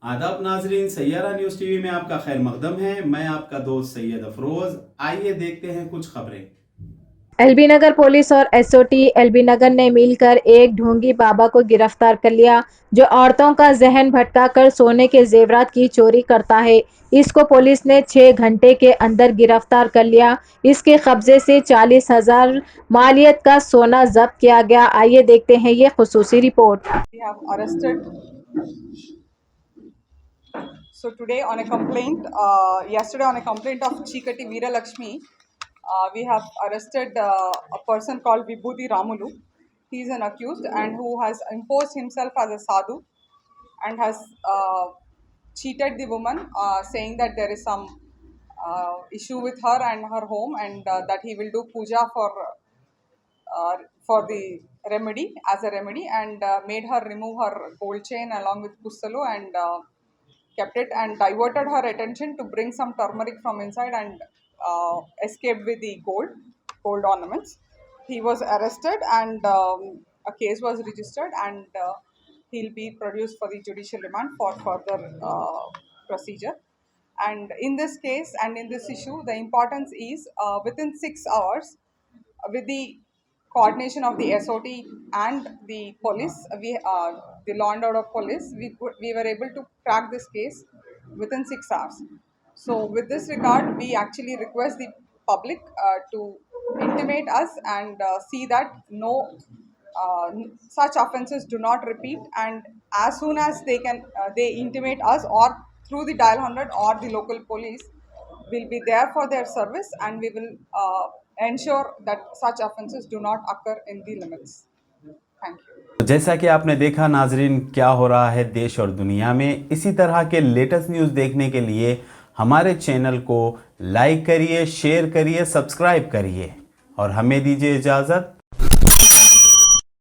आदाब नाजरीन, Saiyaara news TV में आपका खैर मकदम है। मैं आपका दोस्त सैयद अफरोज। आइए देखते हैं कुछ खबरें। एलबी नगर पुलिस और एसओटी एलबी नगर ने मिलकर एक ढोंगी बाबा को गिरफ्तार कर लिया, जो औरतों का जहन भटकाकर सोने के जेवरात की चोरी करता है। इसको पुलिस ने 6 घंटे के अंदर गिरफ्तार कर लिया। इसके कब्जे से 40,000 मालियत का सोना जब्त किया गया। आइए देखते हैं ये खुसूसी report. We have arrested. So today on a complaint, yesterday on a complaint of Chikati Veera Lakshmi, we have arrested a person called Vibhuti Ramulu. He is an accused and who has imposed himself as a sadhu and has cheated the woman, saying that there is some issue with her and her home, and that he will do puja for the remedy, as a remedy, and made her remove her gold chain along with pustalu, and kept it and diverted her attention to bring some turmeric from inside, and escaped with the gold ornaments. He was arrested, and a case was registered, and he'll be produced for the judicial remand for further procedure. And in this case and in this issue, the importance is within 6 hours, with the coordination of the SOT and the police, the law and order police, we were able to crack this case within 6 hours. So with this regard, we actually request the public to intimate us and see that no such offences do not repeat, and as soon as they intimate us, or through the dial 100 or the local police will be there for their service, and we will ensure that such offences do not occur in the limits. Thank you. जैसा कि आपने देखा नाजरीन, क्या हो रहा है देश और दुनिया में। इसी तरह के लेटेस्ट न्यूज़ देखने के लिए हमारे चैनल को लाइक करिए, शेयर करिए, सब्सक्राइब करिए और हमें दीजिए इजाज़त।